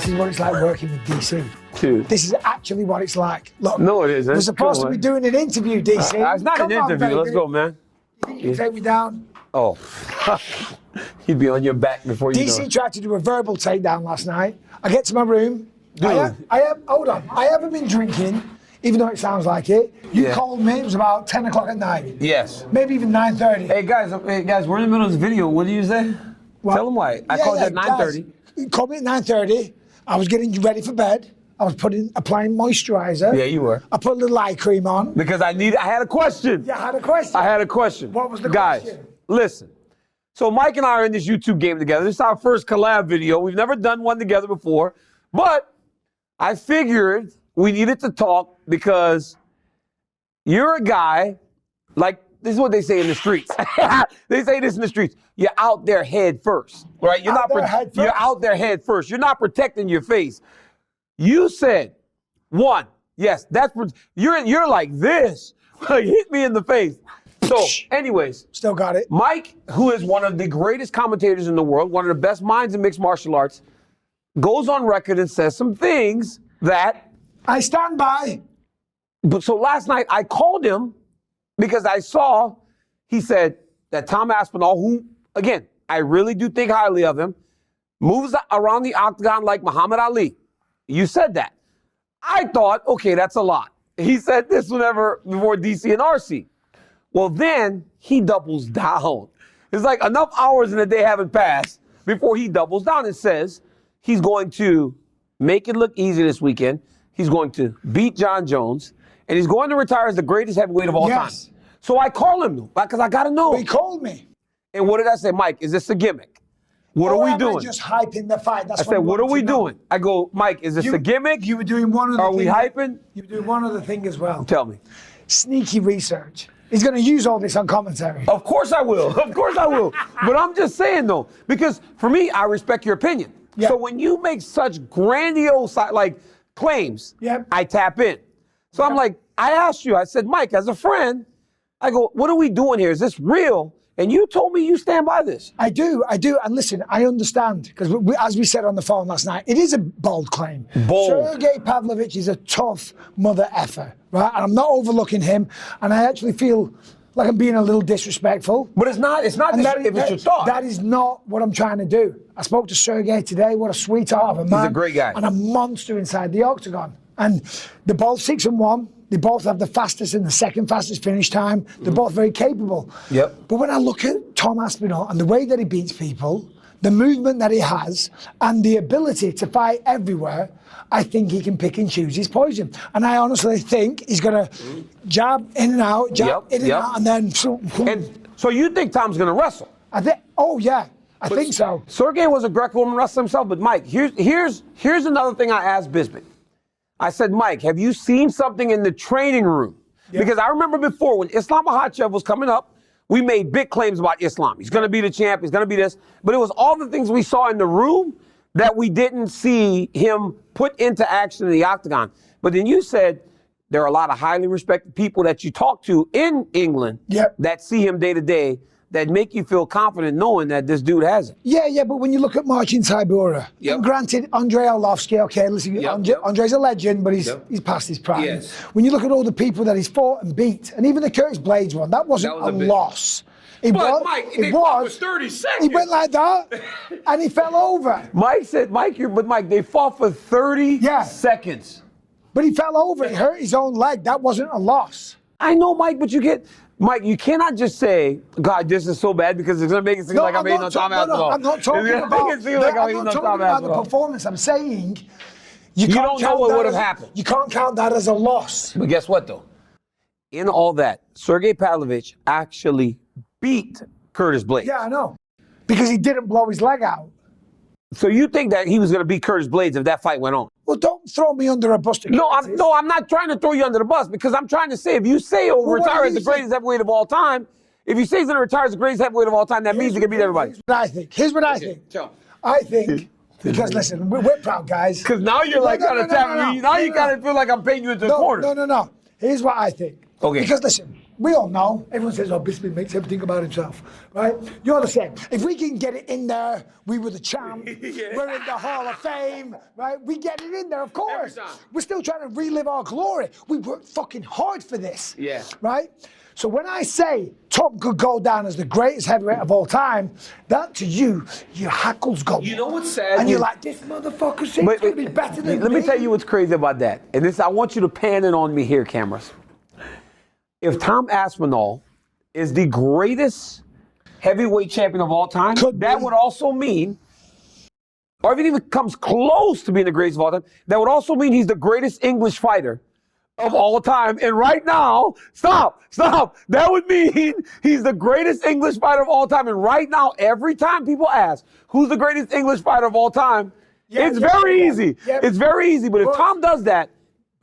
is what it's like working with DC. Dude. This is actually what it's like. Look, no, it isn't. we're supposed to be doing an interview, DC. It's not an interview. Let's go, man. You think you can take me down? Oh. He'd be on your back before you know. DC tried to do a verbal takedown last night. I get to my room. Hold on. I haven't been drinking, even though it sounds like it. You called me. It was about 10 o'clock at night. Yes. Maybe even 9:30. Hey guys, we're in the middle of this video. What do you say? Well, tell them why. I called at 9:30. You called me at 9:30. I was getting ready for bed. I was applying moisturizer. Yeah, you were. I put a little eye cream on. Because I had a question. Yeah, I had a question. I had a question. What was the question? Guys, listen. So Mike and I are in this YouTube game together. This is our first collab video. We've never done one together before. But I figured we needed to talk because you're a guy, like, this is what they say in the streets. They say this in the streets. You're out there head first, right? You're out there head first. You're not protecting your face. You said, you're like this. Hit me in the face. So, anyways. Still got it. Mike, who is one of the greatest commentators in the world, one of the best minds in mixed martial arts, goes on record and says some things that I stand by. But so last night I called him because I saw, he said that Tom Aspinall, who, again, I really do think highly of him, moves around the octagon like Muhammad Ali. You said that. I thought, okay, that's a lot. He said this whenever before DC and RC. Well, then he doubles down. It's like enough hours in the day haven't passed before he doubles down and says he's going to make it look easy this weekend. He's going to beat Jon Jones, and he's going to retire as the greatest heavyweight of all time. So I call him because I got to know. He called me. And what did I say? Mike, is this a gimmick? What are we doing? Just hyping the fight. That's I said, what are we doing? I go, Mike, is this a gimmick? You were doing one other thing. Are we hyping? You were doing one other thing as well. Tell me. Sneaky research. He's going to use all this on commentary. Of course I will. Of course I will. But I'm just saying, though, because for me, I respect your opinion. So when you make such grandiose, like, claims, I tap in. So I'm like, I asked you, I said, Mike, as a friend, I go, what are we doing here? Is this real? And you told me you stand by this. I do. And listen, I understand, because as we said on the phone last night, it is a bold claim. Sergei Pavlovich is a tough mother effer, right? And I'm not overlooking him, and I actually feel like I'm being a little disrespectful. But it's not if it's your thought. That is not what I'm trying to do. I spoke to Sergei today. What a sweetheart of a man. He's a great guy. And a monster inside the octagon. And they're both 6-1. They both have the fastest and the second fastest finish time. They're both very capable. But when I look at Tom Aspinall and the way that he beats people, the movement that he has, and the ability to fight everywhere, I think he can pick and choose his poison. And I honestly think he's going to jab in and out, and then... And so you think Tom's going to wrestle? I think so. Sergei was a Greco-Roman wrestler himself, but Mike, here's another thing I asked Bisping. I said, Mike, have you seen something in the training room? Because I remember before when Islam Makhachev was coming up, we made big claims about Islam. He's going to be the champ. He's going to be this. But it was all the things we saw in the room that we didn't see him put into action in the octagon. But then you said there are a lot of highly respected people that you talk to in England that see him day to day that make you feel confident knowing that this dude has it. Yeah, but when you look at Marcin Tybura, and granted, Andrei Arlovsky, okay, listen, Andrei's a legend, but he's past his prime. When you look at all the people that he's fought and beat, and even the Curtis Blades one, that wasn't a loss. It was 30 seconds. He went like that, and he fell over. Mike said, Mike, they fought for 30 seconds. But he fell over. He hurt his own leg. That wasn't a loss. I know, Mike, but Mike, you cannot just say, God, this is so bad because it's going to make it seem like I'm hating on Tom Aspinall. I'm not talking about the performance. I'm saying you don't know what would have happened. You can't count that as a loss. But guess what, though? In all that, Sergei Pavlovich actually beat Curtis Blades. Yeah, I know. Because he didn't blow his leg out. So you think that he was going to beat Curtis Blades if that fight went on? Well, don't throw me under a bus. No, I'm not trying to throw you under the bus because I'm trying to say if you say he'll retire as the greatest heavyweight of all time, if you say he's going to retire as the greatest heavyweight of all time, that means he can beat everybody. Here's what I think. I think, because listen, we're proud guys. Because now you're kind of tapping me. Now you kind of feel like I'm painting you into a corner. No. Here's what I think. Okay. Because listen, we all know. Everyone says, oh, Bisping makes everything about himself, right? You're the same. If we can get it in there, we were the champ. Yeah. We're in the Hall of Fame, right? We get it in there, of course. We're still trying to relive our glory. We worked fucking hard for this, right? So when I say Tom could go down as the greatest heavyweight of all time, that to you, your hackles go. You know what's sad? And you're like, this motherfucker seems to be better than me. Let me tell you what's crazy about that. And this, I want you to pan it on me here, cameras. If Tom Aspinall is the greatest heavyweight champion of all time, that would also mean, or if it even comes close to being the greatest of all time, that would also mean he's the greatest English fighter of all time. And right now, stop. That would mean he's the greatest English fighter of all time. And right now, every time people ask, who's the greatest English fighter of all time? It's very easy. It's very easy. But if Tom does that,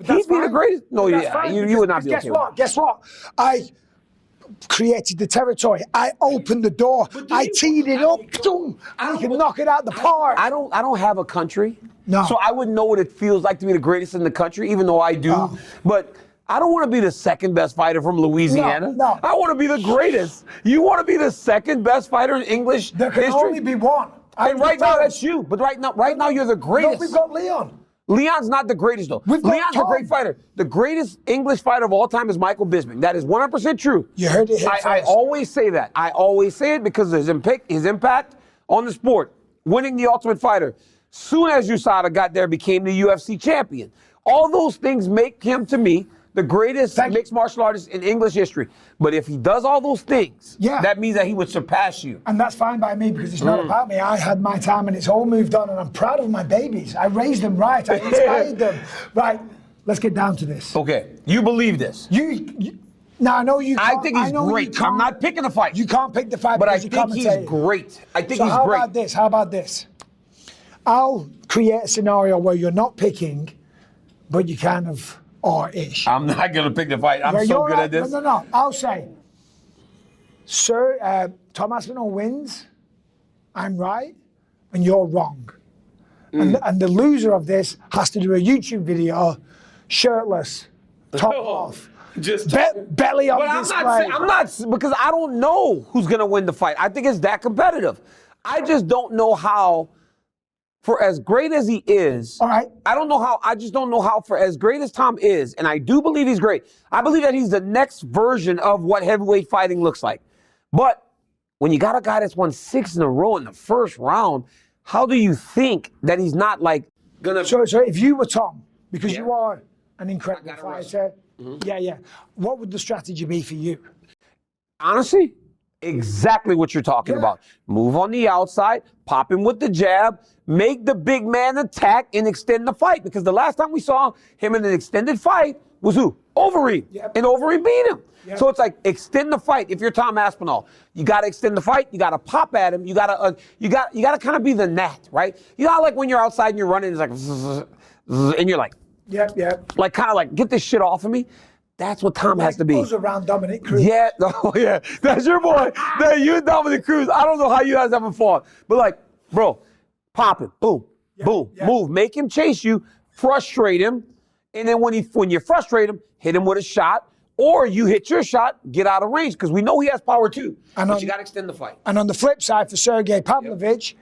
he'd be the greatest. No, you would not be okay with that. Guess what? I created the territory. I opened the door. I teed it up. I can knock it out the park. I don't have a country. No. So I wouldn't know what it feels like to be the greatest in the country, even though I do. Oh. But I don't want to be the second best fighter from Louisiana. No. I want to be the greatest. You want to be the second best fiiter in English history? There can only be one. And right now that's you. But right now you're the greatest. No, we've got Leon. Leon's not the greatest though. Leon's a great fighter. The greatest English fighter of all time is Michael Bisping. That is 100% true. You heard it here I always say that. I always say it because of his impact on the sport. Winning the Ultimate Fighter. Soon as USADA got there, became the UFC champion. All those things make him, to me, the greatest mixed martial artist in English history. But if he does all those things, that means that he would surpass you. And that's fine by me because it's not about me. I had my time and it's all moved on and I'm proud of my babies. I raised them right. I inspired them. Right, let's get down to this. Okay, you believe this. Now, I know you can't. I think he's great. I'm not picking the fight. You can't pick the fight but I because think he's great. I think he's how great. How about this? I'll create a scenario where you're not picking, but you kind of are-ish. I'm not going to pick the fight. I'm so good at this. No. I'll say, Tom Aspinall wins, I'm right, and you're wrong. And the loser of this has to do a YouTube video, shirtless, top off. Just belly on display. I'm not, because I don't know who's going to win the fight. I think it's that competitive. I just don't know how. For as great as he is, I just don't know how, for as great as Tom is, and I do believe he's great, I believe that he's the next version of what heavyweight fighting looks like. But when you got a guy that's won 6 in a row in the first round, how do you think that he's not like gonna... So if you were Tom, because you are an incredible fighter, what would the strategy be for you? Honestly, exactly what you're talking about. Move on the outside, pop him with the jab, make the big man attack and extend the fight. Because the last time we saw him in an extended fight was who? Overeem. And Overeem beat him. So it's like extend the fight. If you're Tom Aspinall, you got to extend the fight. You got to pop at him. You got to kind of be the gnat, right? You know, like when you're outside and you're running, it's like, and you're like, like kind of like get this shit off of me. That's what Tom has to be. Goes around Dominic Cruz. That's your boy. You and Dominic Cruz. I don't know how you guys haven't fought, but like, bro, pop him, boom, move, make him chase you, frustrate him, and then when you frustrate him, hit him with a shot, or you hit your shot, get out of range, because we know he has power too. But you got to extend the fight. And on the flip side, for Sergei Pavlovich,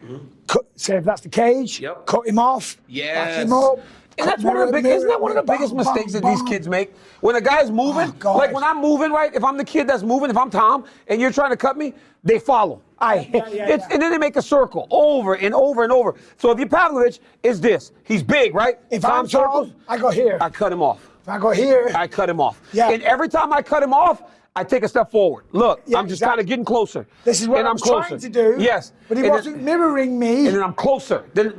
say if that's the cage, cut him off, back him up. And that's one of the isn't that one of the biggest mistakes that these kids make? When a guy's moving, like when I'm moving, right? If I'm the kid that's moving, if I'm Tom and you're trying to cut me, they follow. And then they make a circle over and over and over. So if you're Pavlovich, it's this. He's big, right? If Tom circles, I go here. I cut him off. If I go here, I cut him off. And every time I cut him off, I take a step forward. Look, I'm just kind of getting closer. This is what I'm trying to do. Yes. But he wasn't mirroring me. And then I'm closer. Then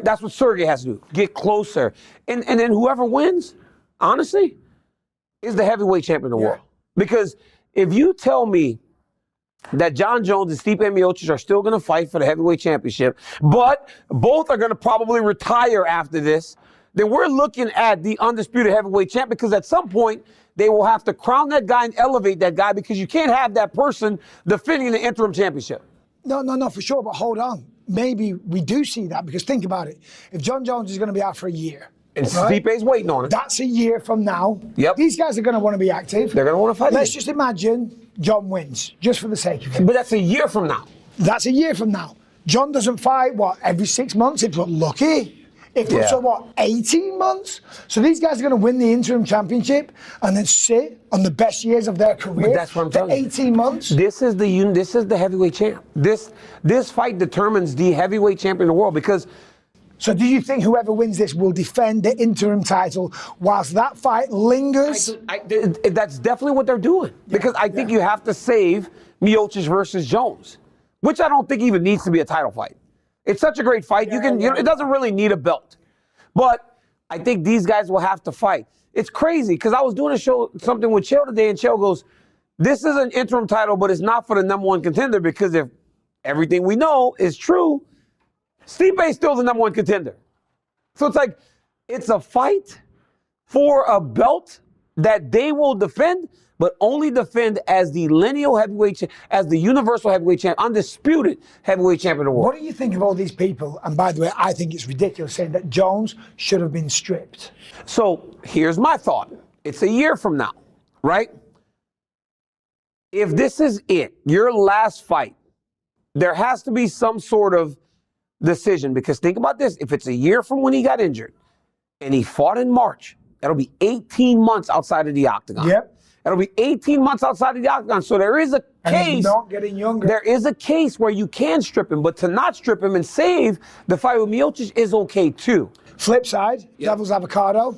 that's what Sergei has to do. Get closer. And then whoever wins, honestly, is the heavyweight champion of the world. Because if you tell me that Jon Jones and Stipe Miocic are still going to fight for the heavyweight championship, but both are going to probably retire after this, then we're looking at the undisputed heavyweight champ, because at some point they will have to crown that guy and elevate that guy, because you can't have that person defending the interim championship. No, for sure. But hold on. Maybe we do see that, because think about it. If Jon Jones is going to be out for a year, And Stipe's waiting on it. That's a year from now. Yep. These guys are going to want to be active. They're going to want to fight. Let's just imagine Jon wins, just for the sake of it. But that's a year from now. That's a year from now. Jon doesn't fight, what, every 6 months if we're lucky? If we're so, what, 18 months? So these guys are going to win the interim championship and then sit on the best years of their career But that's what I'm for telling you. 18 months. This is the heavyweight champ. This fight determines the heavyweight champion of the world because. So do you think whoever wins this will defend the interim title whilst that fight lingers? That's definitely what they're doing. Because I think you have to save Miocic versus Jones, which I don't think even needs to be a title fight. It's such a great fight. It doesn't really need a belt. But I think these guys will have to fight. It's crazy because I was doing something with Chael today, and Chael goes, this is an interim title, but it's not for the number one contender because if everything we know is true, Stipe's still the number one contender. So it's like, it's a fight for a belt that they will defend, but only defend as the lineal heavyweight, as the universal heavyweight champ, undisputed heavyweight champion of the world. What do you think of all these people? And by the way, I think it's ridiculous saying that Jones should have been stripped. So here's my thought. It's a year from now, right? If this is it, your last fight, there has to be some sort of decision because think about this. If it's a year from when he got injured and he fought in March, that'll be 18 months outside of the octagon. Yep. That'll be 18 months outside of the octagon. So there is a case. And he's not getting younger. There is a case where you can strip him, but to not strip him and save the fight with Miocic is okay too. Flip side, Devil's Avocado.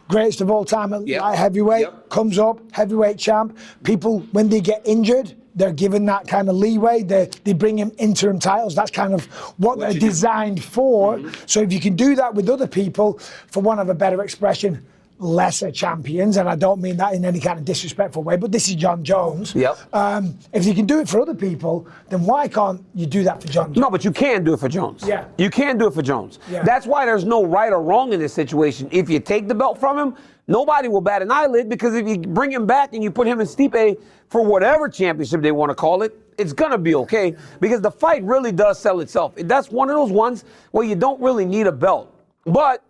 Greatest of all time at light heavyweight. Comes up, heavyweight champ. People, when they get injured, they're given that kind of leeway. They bring him interim titles. That's kind of what they're designed for. So if you can do that with other people, for want of a better expression, lesser champions, and I don't mean that in any kind of disrespectful way, but this is Jon Jones. If you can do it for other people, then why can't you do that for Jon Jones? No, but you can do it for Jones. You can do it for Jones. That's why there's no right or wrong in this situation. If you take the belt from him, nobody will bat an eyelid because if you bring him back and you put him in Stipe for whatever championship they want to call it, it's going to be okay because the fight really does sell itself. That's one of those ones where you don't really need a belt. But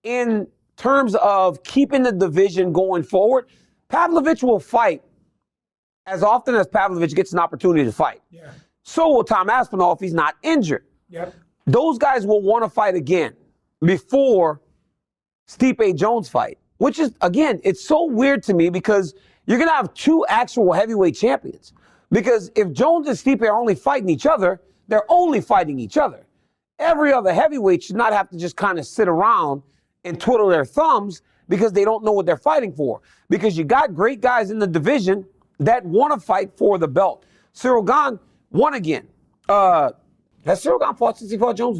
in terms of keeping the division going forward, Pavlovich will fight as often as Pavlovich gets an opportunity to fight. So will Tom Aspinall if he's not injured. Those guys will want to fight again before Stipe Jones fight, which is, again, it's so weird to me because you're going to have two actual heavyweight champions. Because if Jones and Stipe are only fighting each other, they're only fighting each other. Every other heavyweight should not have to just kind of sit around and twiddle their thumbs because they don't know what they're fighting for. Because you got great guys in the division that want to fight for the belt. Cyril Gane won again. Has Cyril Gane fought since he fought Jones?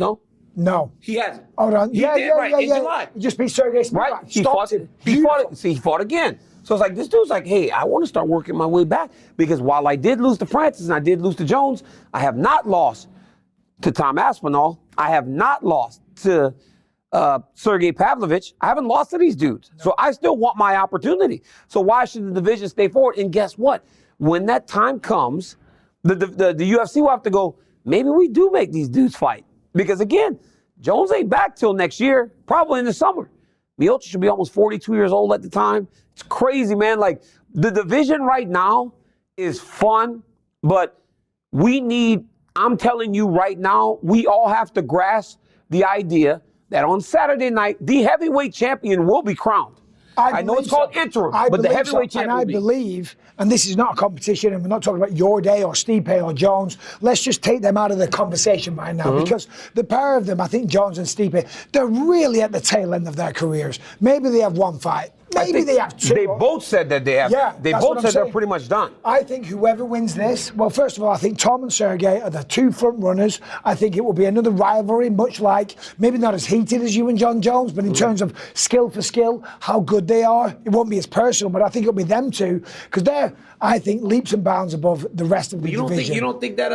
No. He hasn't. Hold on. He did, right, in July. He just beat Sergei Pavlovich. Right. He fought again. So it's like, this dude's like, hey, I want to start working my way back because while I did lose to Francis and I did lose to Jones, I have not lost to Tom Aspinall. I have not lost to Sergei Pavlovich. I haven't lost to these dudes. So I still want my opportunity. So why should the division stay forward? And guess what? When that time comes, the UFC will have to go, maybe we do make these dudes fight. Because again, Jones ain't back till next year, probably in the summer. Miocic should be almost 42 years old at the time. It's crazy, man. Like, the division right now is fun, but I'm telling you right now, we all have to grasp the idea that on Saturday night, the heavyweight champion will be crowned. I know it's called interim, but the heavyweight champion will be. And I believe, and this is not a competition, and we're not talking about your day or Stipe or Jones. Let's just take them out of the conversation right now because the pair of them, I think Jones and Stipe, they're really at the tail end of their careers. Maybe they have one fight. Maybe they have two. They both said that they have. Yeah, they both said they're pretty much done. I think whoever wins this, well, first of all, I think Tom and Sergei are the two front runners. I think it will be another rivalry, much like, maybe not as heated as you and Jon Jones, but in terms of skill for skill, how good they are, it won't be as personal, but I think it'll be them two, because they're, I think, leaps and bounds above the rest of the division. You don't think that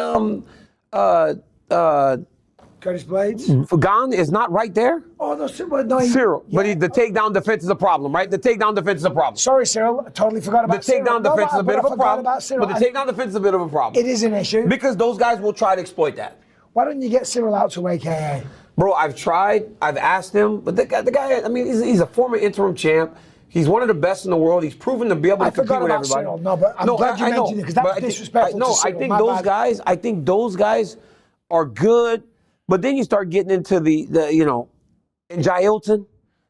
Curtis Blades? Gane is not right there? Oh, no, Cyril. But the takedown defense is a problem, right? The takedown defense is a problem. Sorry, Cyril. I totally forgot about Cyril. The takedown defense is a bit of a problem. But the takedown defense is a bit of a problem. It is an issue. Because those guys will try to exploit that. Why don't you get Cyril out to AKA? Bro, I've tried. I've asked him, but the guy. I mean, he's a former interim champ. He's one of the best in the world. He's proven to be able to compete with everybody. Cyril. No, but I'm glad you mentioned it because that's disrespectful. I think those guys are good, but then you start getting into the and Jailton.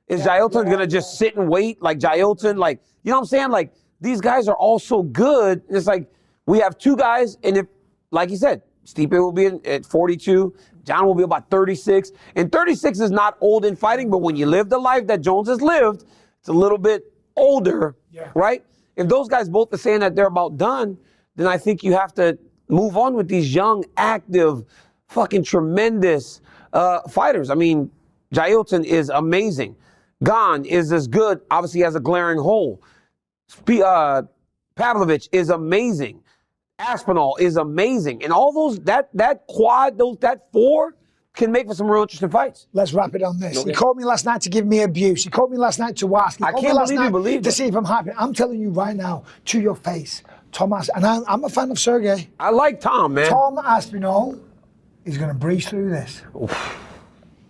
Is Jailton gonna just sit and wait like Jailton? Like, you know what I'm saying? Like, these guys are all so good. It's like we have two guys, and if, like you said, Stipe will be at 42. Jon will be about 36. And 36 is not old in fighting, but when you live the life that Jones has lived, it's a little bit older, right? If those guys both are saying that they're about done, then I think you have to move on with these young, active, fucking tremendous fighters. I mean, Jailton is amazing. Gon is as good, obviously has a glaring hole. Pavlovich is amazing. Aspinall is amazing. And all those, that quad, that four can make for some real interesting fights. Let's wrap it on this. Okay. He called me last night to give me abuse. He called me last night to ask. I can't believe you believe to see if I'm happy. I'm telling you right now, to your face, Tom Aspinall, and I'm a fan of Sergei. I like Tom, man. Tom Aspinall is going to breeze through this. Oof.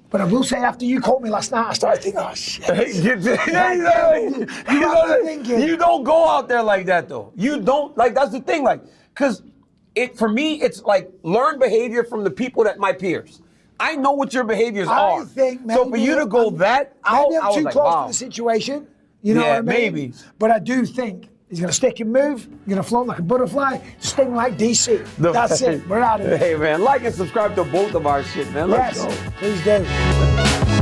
But I will say, after you called me last night, I started thinking, oh, shit. You don't go out there like that, though. You don't, like, that's the thing, like, because for me, it's like learned behavior from the people that my peers. I know what your behaviors are. I think maybe, so for you to go that out, maybe I'm too close to the situation. You know what I mean? Maybe. But I do think he's going to stick and move. He's going to float like a butterfly, sting like DC. That's it. We're out of here. Hey, man, like and subscribe to both of our shit, man. Let's go. Please do.